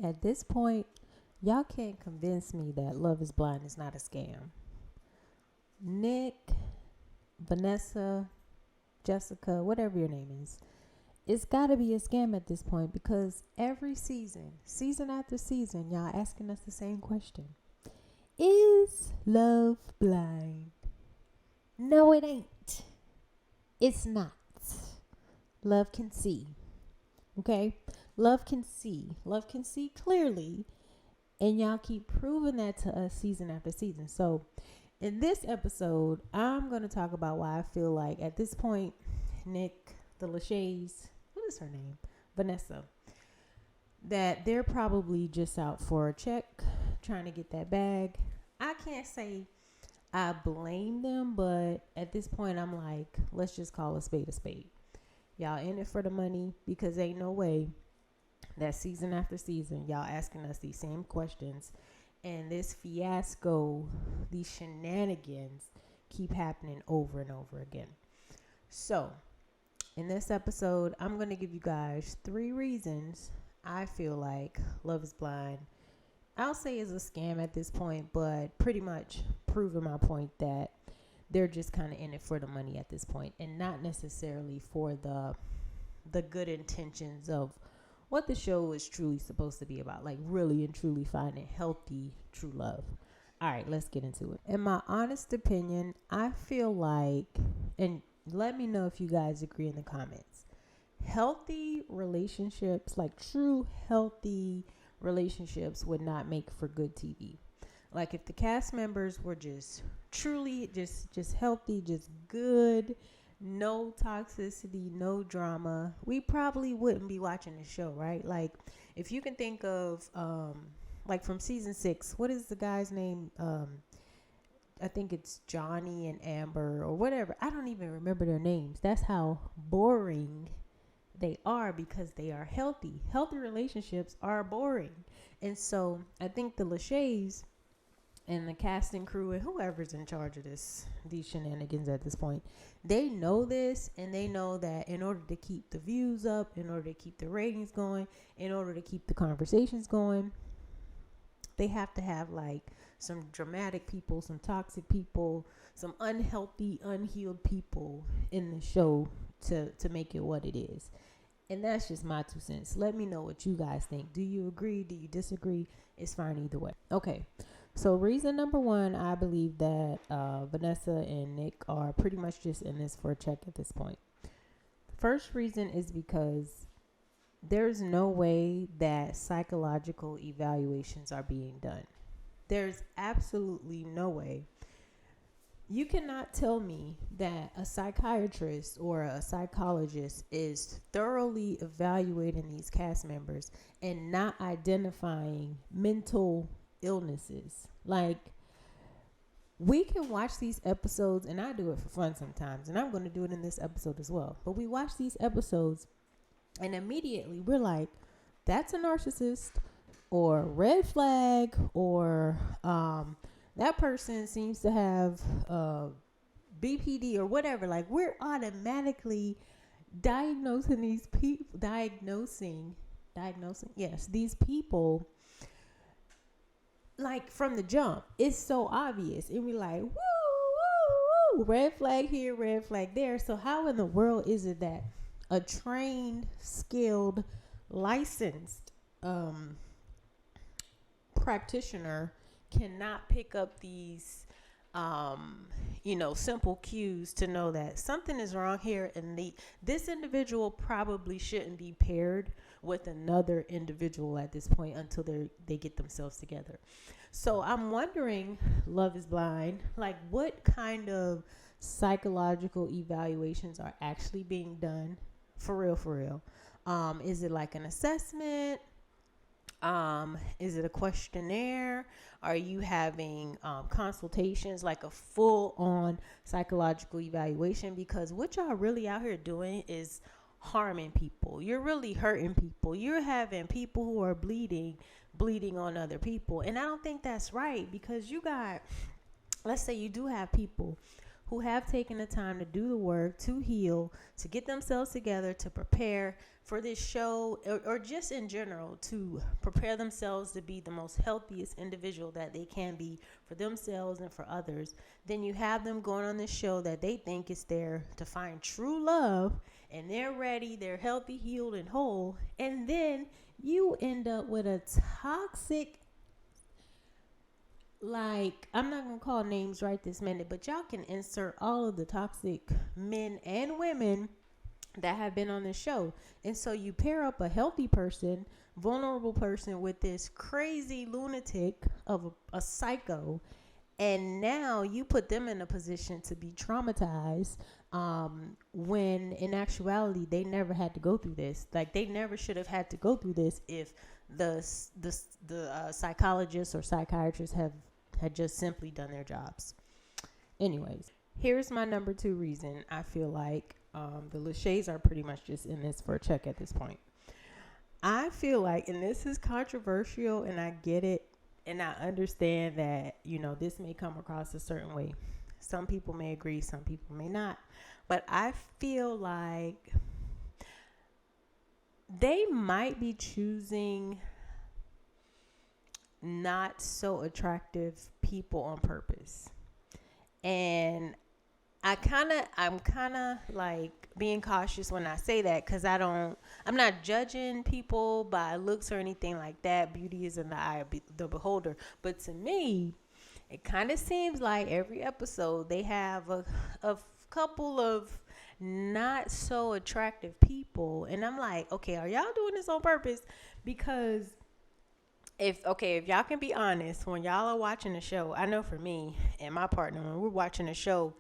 At this point, y'all can't convince me that Love is Blind is not a scam. Nick, Vanessa, Jessica, whatever your name is, it's got to be a scam at this point because every season, season after season, y'all asking us the same question. Is love blind? No, it ain't. It's not. Love can see. Okay? Love can see. Love can see clearly. And y'all keep proving that to us season after season. So, in this episode, I'm going to talk about why I feel like at this point, Nick, the Lachey's, what is her name? Vanessa, that they're probably just out for a check, trying to get that bag. I can't say I blame them, but at this point, I'm like, let's just call a spade a spade. Y'all in it for the money because ain't no way that season after season, y'all asking us these same questions and this fiasco, these shenanigans keep happening over and over again. So, in this episode, I'm going to give you guys 3 reasons I feel like Love is Blind, I'll say is a scam at this point, but pretty much proving my point that they're just kind of in it for the money at this point and not necessarily for the good intentions of what the show is truly supposed to be about, like really and truly finding healthy, true love. All right, let's get into it. In my honest opinion, I feel like, and let me know if you guys agree in the comments, healthy relationships, like true healthy relationships, would not make for good TV. Like if the cast members were just truly just healthy, just good, no toxicity, no drama, we probably wouldn't be watching the show, right? Like if you can think of like from season 6, what is the guy's name? I think it's Johnny and Amber or whatever. I don't even remember their names. That's how boring they are because they are healthy. Healthy relationships are boring. And so I think the Lachey's and the casting crew and whoever's in charge of these shenanigans at this point, they know this, and they know that in order to keep the views up, in order to keep the ratings going, in order to keep the conversations going, they have to have like some dramatic people, some toxic people, some unhealthy, unhealed people in the show to make it what it is. And that's just my 2 cents. Let me know what you guys think. Do you agree? Do you disagree? It's fine either way. Okay. So reason number 1, I believe that Vanessa and Nick are pretty much just in this for a check at this point. First reason is because there's no way that psychological evaluations are being done. There's absolutely no way. You cannot tell me that a psychiatrist or a psychologist is thoroughly evaluating these cast members and not identifying mental illnesses. Like, we can watch these episodes, and I do it for fun sometimes, and I'm going to do it in this episode as well. But we watch these episodes, and immediately we're like, that's a narcissist, or red flag, or that person seems to have BPD or whatever. Like, we're automatically diagnosing these people, these people, like from the jump. It's so obvious, and we're like, woo, woo, woo, red flag here, red flag there. So how in the world is it that a trained, skilled, licensed practitioner cannot pick up these simple cues to know that something is wrong here, and this individual probably shouldn't be paired with another individual at this point until they get themselves together. So I'm wondering, Love is Blind, like what kind of psychological evaluations are actually being done for real? Is it like an assessment? Is it a questionnaire? Are you having consultations, like a full-on psychological evaluation? Because what y'all really out here doing is harming people. You're really hurting people. You're having people who are bleeding on other people. And I don't think that's right, because let's say you do have people who have taken the time to do the work, to heal, to get themselves together, to prepare for this show, or just in general, to prepare themselves to be the most healthiest individual that they can be for themselves and for others, then you have them going on this show that they think is there to find true love, and they're ready, they're healthy, healed, and whole, and then you end up with a toxic, like, I'm not gonna call names right this minute, but y'all can insert all of the toxic men and women that have been on the show. And so you pair up a healthy person, vulnerable person, with this crazy lunatic of a psycho, and now you put them in a position to be traumatized, when in actuality they never had to go through this. Like, they never should have had to go through this if the psychologists or psychiatrists had just simply done their jobs. Anyways, here's my number 2 reason I feel like the Lachey's are pretty much just in this for a check at this point. I feel like, and this is controversial, and I get it, and I understand that, this may come across a certain way. Some people may agree, some people may not. But I feel like they might be choosing not so attractive people on purpose. And I'm kind of like being cautious when I say that, because I'm not judging people by looks or anything like that. Beauty is in the eye of the beholder. But to me, it kind of seems like every episode they have a couple of not so attractive people. And I'm like, okay, are y'all doing this on purpose? Because if y'all can be honest, when y'all are watching a show, I know for me and my partner, when we're watching a show,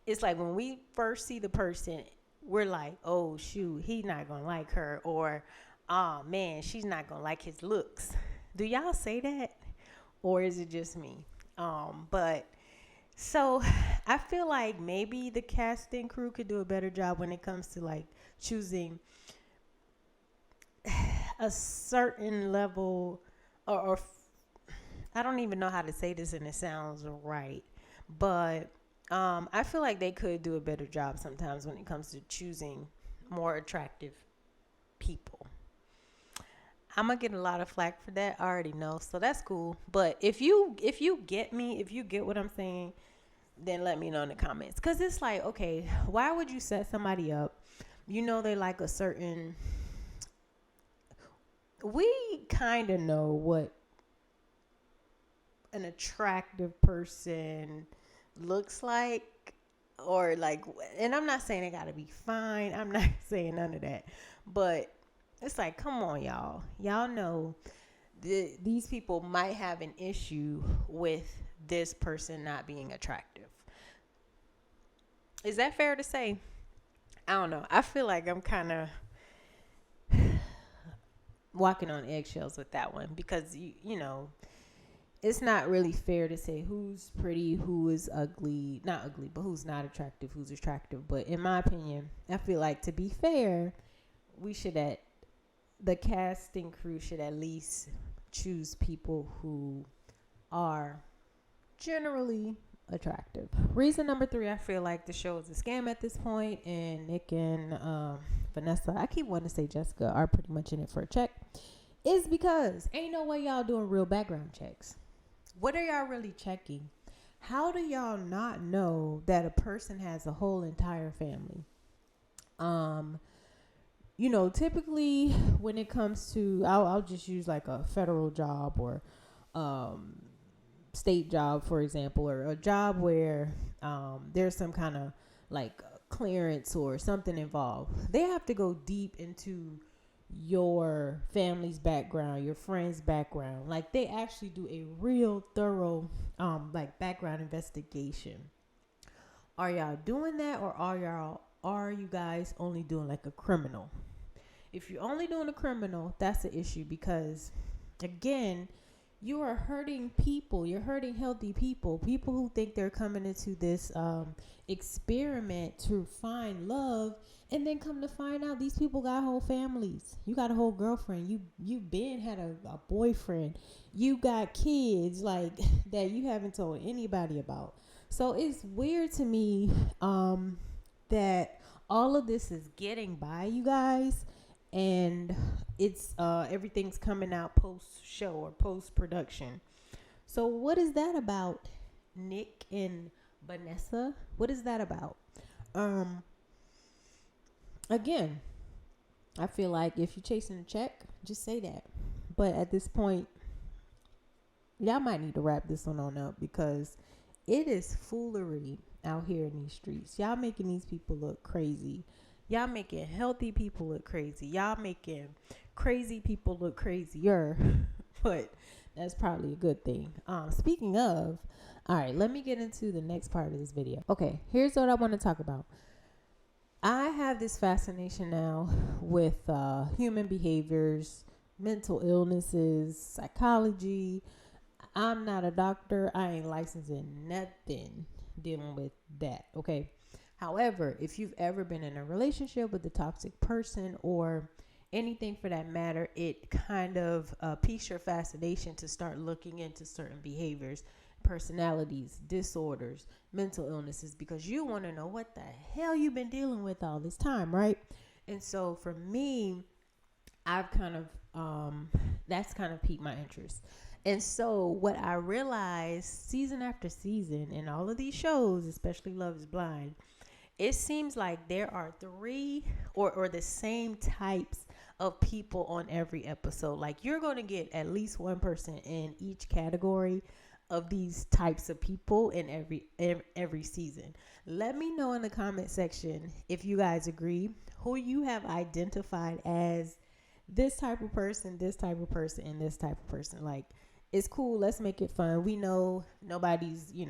it's like when we first see the person, we're like, oh, shoot, he's not going to like her. Or, oh, man, she's not going to like his looks. Do y'all say that? Or is it just me? But so I feel like maybe the casting crew could do a better job when it comes to like choosing a certain level, or I don't even know how to say this and it sounds right, but I feel like they could do a better job sometimes when it comes to choosing more attractive people. I'm gonna get a lot of flack for that. I already know, so that's cool. But if you get me, if you get what I'm saying, then let me know in the comments. Cause it's like, okay, why would you set somebody up? They like a certain. We kind of know what an attractive person looks like, or like, and I'm not saying they gotta be fine. I'm not saying none of that, but it's like, come on, y'all know these people might have an issue with this person not being attractive. Is that fair to say? I don't know. I feel like I'm kind of walking on eggshells with that one, because it's not really fair to say who's pretty, who is ugly, not ugly, but who's not attractive, who's attractive. But in my opinion, I feel like, to be fair, the casting crew should at least choose people who are generally attractive. Reason number 3, I feel like the show is a scam at this point, and Nick and Vanessa, I keep wanting to say Jessica, are pretty much in it for a check, is because ain't no way y'all doing real background checks. What are y'all really checking? How do y'all not know that a person has a whole entire family? Typically when it comes to, I'll just use like a federal job or state job, for example, or a job where there's some kind of like clearance or something involved. They have to go deep into your family's background, your friend's background. Like, they actually do a real thorough like background investigation. Are y'all doing that, or are you guys only doing like a criminal? If you're only doing a criminal, that's the issue, because again, you are hurting people. You're hurting healthy people who think they're coming into this experiment to find love, and then come to find out these people got whole families. You got a whole girlfriend. You been had a boyfriend. You got kids like that you haven't told anybody about. So it's weird to me that all of this is getting by, you guys, and it's everything's coming out post show or post production. So what is that about, Nick and Vanessa? What is that about? Um, Again, I feel like if you're chasing a check, just say that. But at this point, y'all might need to wrap this one on up because it is foolery out here in these streets. Y'all making these people look crazy. Y'all making healthy people look crazy. Y'all making crazy people look crazier. But that's probably a good thing. Speaking of, all right, let me get into the next part of this video. Okay, here's what I want to talk about. I have this fascination now with human behaviors, mental illnesses, psychology. I'm not a doctor. I ain't licensed in nothing dealing with that. Okay. However, if you've ever been in a relationship with a toxic person or anything for that matter, it kind of piques your fascination to start looking into certain behaviors, personalities, disorders, mental illnesses, because you want to know what the hell you've been dealing with all this time, right? And so for me, I've kind of that's kind of piqued my interest. And so what I realized season after season in all of these shows, especially Love is Blind, it seems like there are three or the same types of people on every episode. Like you're going to get at least one person in each category of these types of people in every season. Let me know in the comment section if you guys agree, who you have identified as this type of person, this type of person, and this type of person. Like, it's cool. Let's make it fun. We know nobody's, you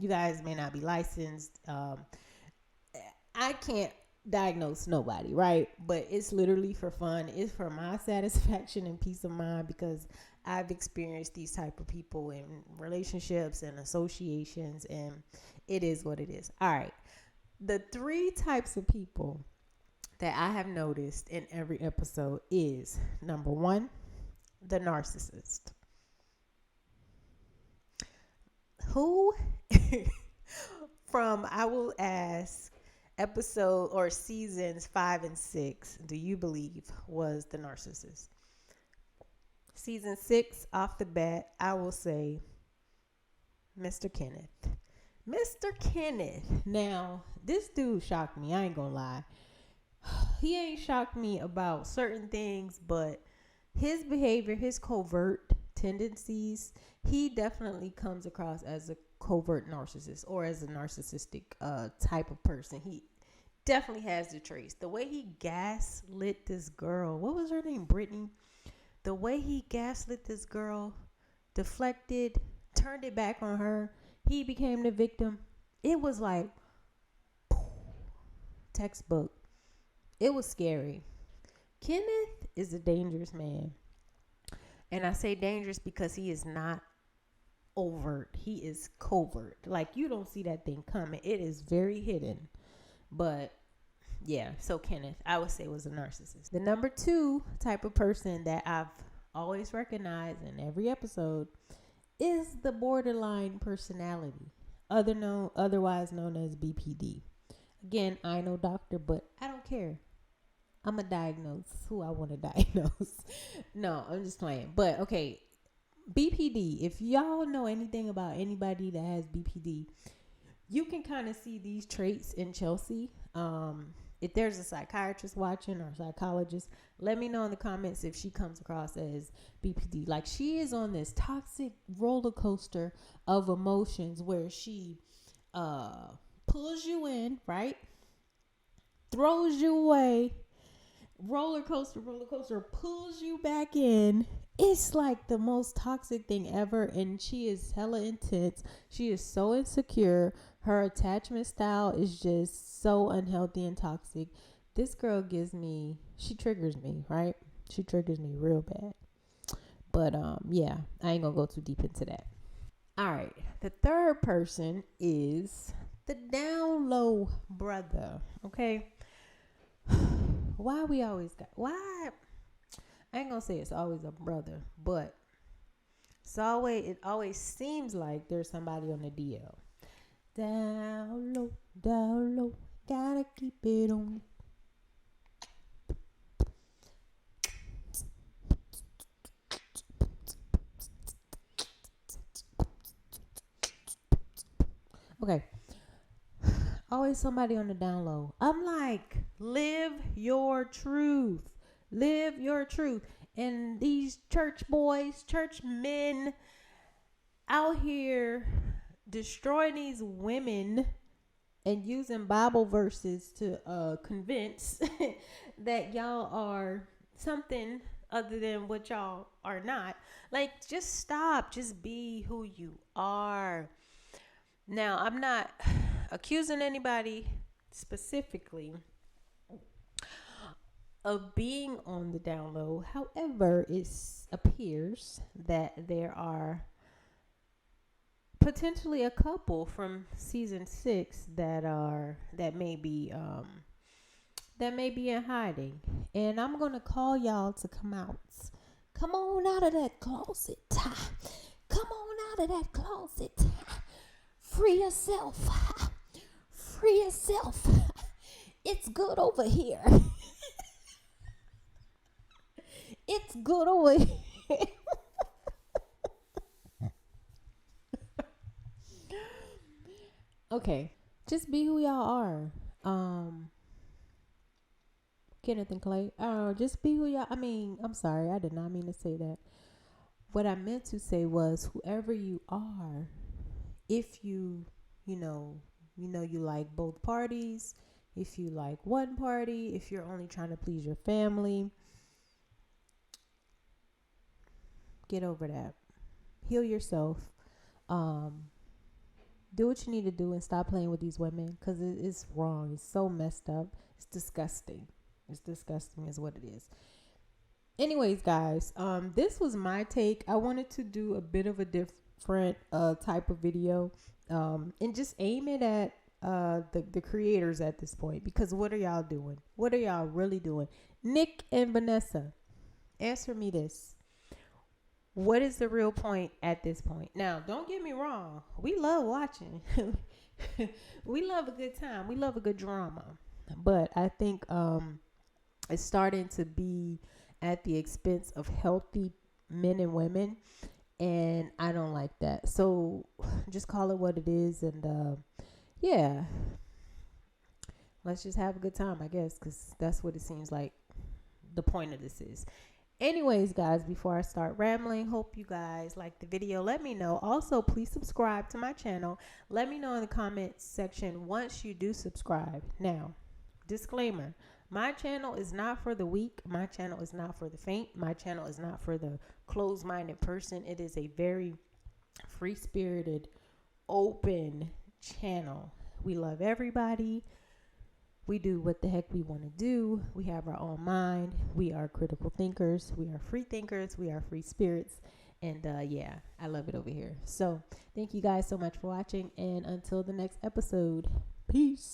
guys may not be licensed. I can't diagnose nobody, right? But it's literally for fun. It's for my satisfaction and peace of mind because I've experienced these type of people in relationships and associations, and it is what it is. All right. The three types of people that I have noticed in every episode is, number one, the narcissist. Who from, I will ask, episode or seasons 5 and 6 do you believe was the narcissist? Season 6, off the bat, I will say Mr. Kenneth. Mr. Kenneth. Now, this dude shocked me. I ain't gonna lie. He ain't shocked me about certain things, but his behavior, his covert tendencies, he definitely comes across as a covert narcissist or as a narcissistic type of person. He definitely has the traits. The way he gaslit this girl, what was her name? Brittany. The way he gaslit this girl, deflected, turned it back on her. He became the victim. It was like textbook. It was scary. Kenneth is a dangerous man. And I say dangerous because he is not overt. He is covert. Like, you don't see that thing coming. It is very hidden. But yeah, so Kenneth, I would say, was a narcissist. The number 2 type of person that I've always recognized in every episode is the borderline personality, otherwise known as BPD. Again, I ain't no doctor, but I don't care. I'm going to diagnose who I want to diagnose. No, I'm just playing. But okay, BPD, if y'all know anything about anybody that has BPD, you can kind of see these traits in Chelsea. If there's a psychiatrist watching or a psychologist, let me know in the comments if she comes across as BPD. Like, she is on this toxic roller coaster of emotions where she pulls you in, right? Throws you away. Roller coaster, pulls you back in. It's like the most toxic thing ever, and she is hella intense. She is so insecure. Her attachment style is just so unhealthy and toxic. This girl she triggers me, right? She triggers me real bad. But yeah, I ain't gonna go too deep into that. All right, the third person is the down low brother. Okay. Why I ain't gonna say it's always a brother, but it always seems like there's somebody on the DL. Down low, gotta keep it on. Okay. Always somebody on the down low. I'm like, live your truth. Live your truth. And these church boys, church men out here destroying these women and using Bible verses to convince that y'all are something other than what y'all are not. Like, just stop. Just be who you are. Now, I'm not accusing anybody specifically of being on the down low. However, it appears that there are potentially a couple from season 6 that may be in hiding, and I'm gonna call y'all to come out. Come on out of that closet. Come on out of that closet. Free yourself. Free yourself. It's good over here. It's good over here. Okay, just be who y'all are. Kenneth and Clay. Just be who y'all. I mean, I'm sorry, I did not mean to say that. What I meant to say was, whoever you are, if you know, you like both parties, if you like one party, if you're only trying to please your family, get over that. Heal yourself. Um, do what you need to do and stop playing with these women, because it's wrong. It's so messed up. It's disgusting. It's disgusting is what it is. Anyways, guys, this was my take. I wanted to do a bit of a different type of video, and just aim it at the creators at this point, because what are y'all doing? What are y'all really doing? Nick and Vanessa, answer me this. What is the real point at this point? Now, don't get me wrong. We love watching. We love a good time. We love a good drama. But I think it's starting to be at the expense of healthy men and women. And I don't like that. So just call it what it is. And yeah, let's just have a good time, I guess, because that's what it seems like the point of this is. Anyways, guys, before I start rambling, hope you guys like the video. Let me know. Also, please subscribe to my channel. Let me know in the comments section once you do subscribe. Now, disclaimer, my channel is not for the weak. My channel is not for the faint. My channel is not for the closed-minded person. It is a very free-spirited, open channel. We love everybody. We do what the heck we want to do. We have our own mind. We are critical thinkers. We are free thinkers. We are free spirits. And yeah, I love it over here. So thank you guys so much for watching. And until the next episode, peace.